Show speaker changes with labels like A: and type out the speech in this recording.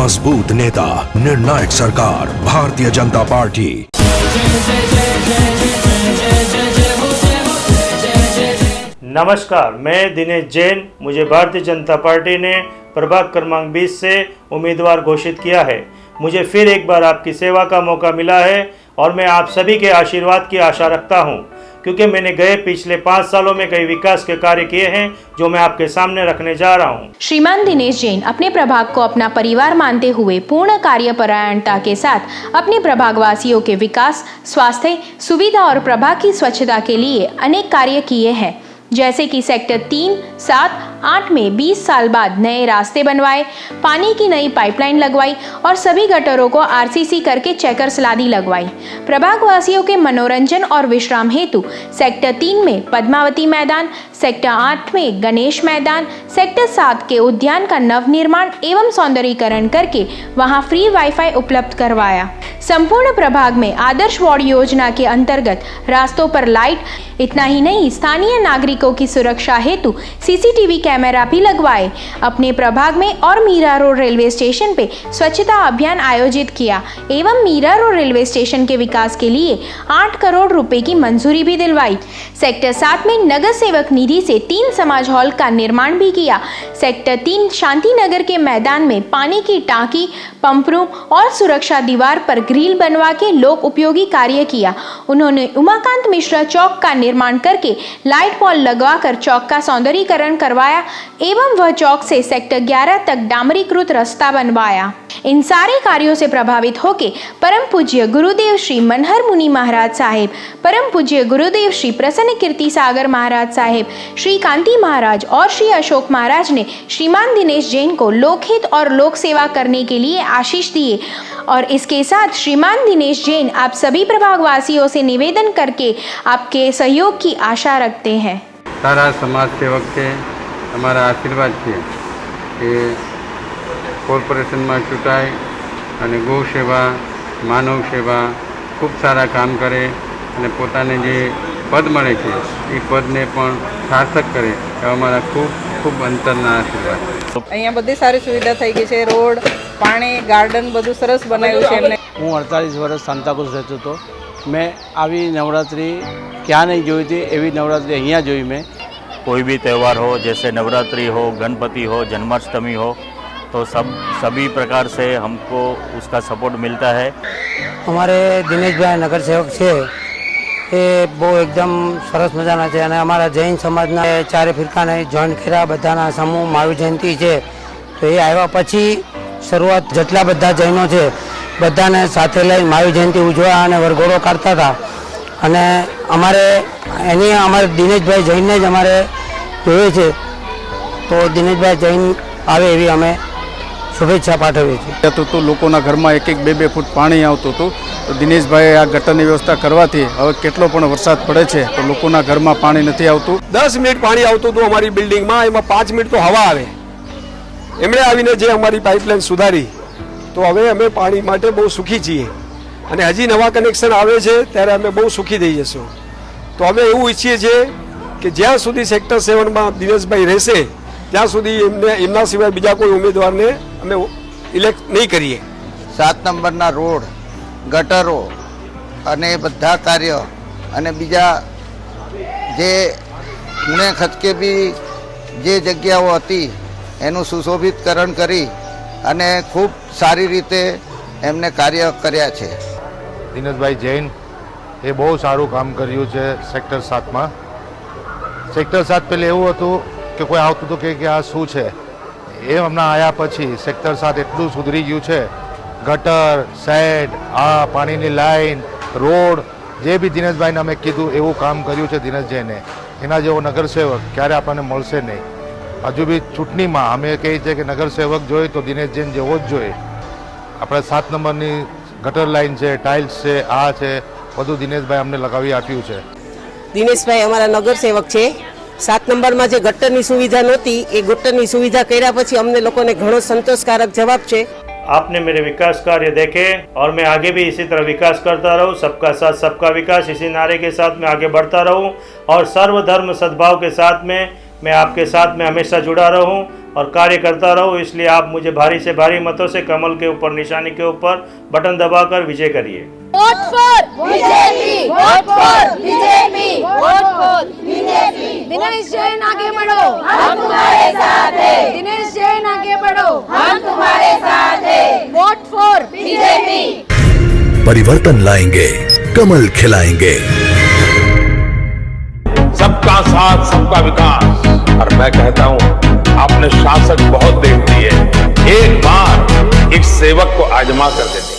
A: मजबूत नेता, निर्णायक सरकार, भारतीय जनता पार्टी।
B: नमस्कार, मैं दिनेश जैन। मुझे भारतीय जनता पार्टी ने प्रभाग क्रमांक 20 से उम्मीदवार घोषित किया है। मुझे फिर एक बार आपकी सेवा का मौका मिला है और मैं आप सभी के आशीर्वाद की आशा रखता हूं, क्योंकि मैंने गए पिछले 5 सालों में कई विकास के कार्य किए हैं जो मैं आपके सामने रखने जा रहा हूं।
C: श्रीमान दिनेश जैन अपने प्रभाग को अपना परिवार मानते हुए पूर्ण कार्यपरायणता के साथ अपने प्रभाग वासियों के विकास, स्वास्थ्य, सुविधा और प्रभाग की स्वच्छता के लिए अनेक कार्य किए हैं, जैसे कि सेक्टर 3, 7, 8 में 20 साल बाद नए रास्ते बनवाए, पानी की नई पाइपलाइन लगवाई और सभी गटरों को आरसीसी करके चेकर्स लादी लगवाई। प्रभाग वासियों के मनोरंजन और विश्राम हेतु सेक्टर 3 में पद्मावती मैदान, सेक्टर 8 में गणेश मैदान, सेक्टर 7 के उद्यान का नवनिर्माण एवं सौंदर्यीकरण करके वहां फ्री वाईफाई उपलब्ध करवाया। संपूर्ण प्रभाग में आदर्श वार्ड योजना के अंतर्गत रास्तों पर लाइट, इतना ही नहीं स्थानीय नागरिकों की सुरक्षा हेतु सीसीटीवी कैमरा भी लगवाए। अपने प्रभाग में और मीरा रोड रेलवे स्टेशन पे स्वच्छता अभियान आयोजित किया एवं मीरा रोड रेलवे स्टेशन के विकास के लिए 8 करोड़ रुपए की मंजूरी भी दिलवाई। सेक्टर 7 में नगर सेवक निधि से 3 समाज हॉल का निर्माण भी किया। सेक्टर 3 शांति नगर के मैदान में पानी की टांकी, पंप रूम और सुरक्षा दीवार पर ग्रिल बनवा के लोक उपयोगी कार्य किया। उन्होंने उमाकांत मिश्रा चौक का निर्माण करके लाइट पॉल लगवा कर चौक का सौंदर्यीकरण करवाया एवं वह चौक से सेक्टर 11 तक डामरीकृत रास्ता बनवाया। इन सारे कार्यों से प्रभावित होकर परम पूज्य गुरुदेव श्री मनहर मुनि महाराज साहेब, परम पूज्य गुरुदेव श्री प्रसन्न कीर्ति सागर महाराज साहेब, श्री कांति महाराज और श्री अशोक महाराज ने श्रीमान दिनेश जैन को लोकहित और लोक सेवा करने के लिए आशीष दिए। और इसके साथ श्रीमान दिनेश जैन आप सभी प्रभागवासियों से निवेदन करके आपके सहयोग की आशा रखते हैं।
D: सारा समाज सेवक છે, અમારા આશીર્વાદ છે કે કોર્પોરેશનમાં ચૂંટાય અને ગૌ સેવા, માનવ સેવા ખૂબ સારા કામ કરે અને પોતાને જે પદ મળે છે એ પદને પણ સાર્થક કરે એવા અમારા ખૂબ ખૂબ અંતરના આશીર્વાદ।
E: અહીંયા બધી સારી સુવિધા થઈ ગઈ છે, રોડ, પાણી, ગાર્ડન બધું સરસ બનાવ્યું છે એમને।
F: હું 48 વર્ષ સાંતાક્રુઝ રહેતો હતો। મેં આવી નવરાત્રિ ક્યાં નહીં જોઈ थी, એવી નવરાત્રિ અહીંયા જોઈ મેં।
G: कोई भी त्यौहार हो, जैसे नवरात्रि हो, गणपति हो, जन्माष्टमी हो, तो सभी प्रकार से हमको उसका सपोर्ट मिलता है।
H: हमारे दिनेश भाई नगर सेवक છે એ બહુ એકદમ સરસ મજાના છે અને અમારા જૈન સમાજના ચારે ફિરકાને જોઈન કર્યા બધાના સમૂહ મહાવીર જયંતિ છે, તો એ આવ્યા પછી શરૂઆત જેટલા બધા જૈનો છે બધાને સાથે લઈ મહાવીર જયંતિ ઉજવવા અને વરઘોડો કાઢતા હતા અને અમારે દિનેશભાઈ જૈનને જ અમારે જોઈએ છે, તો દિનેશભાઈ જૈન આવે એવી અમે શુભેચ્છા પાઠવીએ છીએ।
I: તો લોકોના ઘરમાં 1-1, 2-2 ફૂટ પાણી આવતું હતું, તો દિનેશભાઈએ આ ગટરની વ્યવસ્થા કરવાથી હવે કેટલો પણ વરસાદ પડે છે તો લોકોના ઘરમાં પાણી નથી આવતું।
J: 10 મિનિટ પાણી આવતું હતું અમારી બિલ્ડિંગમાં, એમાં 5 મિનિટ તો હવા આવે। એમણે આવીને જે અમારી પાઇપલાઇન સુધારી, તો હવે અમે પાણી માટે બહુ સુખી છીએ અને હજી નવા કનેક્શન આવે છે ત્યારે અમે બહુ સુખી થઈ જશું। તો અમે એવું ઈચ્છીએ છીએ કે જ્યાં સુધી સેક્ટર 7માં દિનેશભાઈ રહેશે ત્યાં સુધી એમના સિવાય બીજા કોઈ ઉમેદવારને અમે ઇલેક્ટ નહીં કરીએ।
K: 7 નંબરના રોડ, ગટરો અને બધા કાર્ય અને બીજા જે ખૂણે ખચકે બી જે જગ્યાઓ હતી એનું સુશોભિતકરણ કરી અને ખૂબ સારી રીતે એમને કાર્ય કર્યા છે।
L: દિનેશભાઈ જૈન એ બહુ સારું કામ કર્યું છે સેક્ટર 7માં। સેક્ટર 7 પહેલાં એવું હતું કે કોઈ આવતું હતું કે આ શું છે, એ હમણાં આવ્યા પછી સેક્ટર 7 એટલું સુધરી ગયું છે। ગટર, શેડ, આ પાણીની લાઈન, રોડ, જે બી દિનેશભાઈને અમે કીધું એવું કામ કર્યું છે દિનેશ જૈને। એના જેવો નગરસેવક ક્યારે આપણને મળશે નહીં। હજુ બી ચૂંટણીમાં અમે કહીએ છીએ કે નગરસેવક જોઈએ તો દિનેશ જૈન જેવો જ જોઈએ। આપણે 7 નંબરની ગટર લાઈન છે, ટાઇલ્સ છે, આ છે, બધું દિનેશભાઈ અમને લગાવી આપ્યું છે।
E: દિનેશભાઈ અમારા નગર સેવક છે। 7 નંબરમાં જે ગટરની સુવિધા નહોતી એ ગટરની સુવિધા કર્યા પછી અમને લોકોને ઘણો સંતોષકારક જવાબ છે।
B: आपने मेरे विकास कार्य देखे और मैं आगे भी इसी तरह विकास करता रहूं। सबका साथ सबका विकास, इसी नारे के साथ मैं आगे बढ़ता रहूं और सर्वधर्म सद्भाव के साथ में मैं आपके साथ में हमेशा जुड़ा रहूं और कार्य करता रहूं। इसलिए आप मुझे भारी से भारी मतों से कमल के ऊपर निशानी के ऊपर बटन दबाकर विजय करिए।
M: Vote for BJP, vote for BJP, vote for BJP. Dinesh Jain आगे बढ़ो, हम तुम्हारे साथ हैं। दिनेश जैन आगे बढ़ो, हम तुम्हारे साथ हैं। Vote for BJP.
A: परिवर्तन लाएंगे, कमल खिलाएंगे।
N: सबका साथ, सबका विकास। और मैं कहता हूं, आपने शासक बहुत देख दिए, एक बार एक सेवक को आजमा कर देते।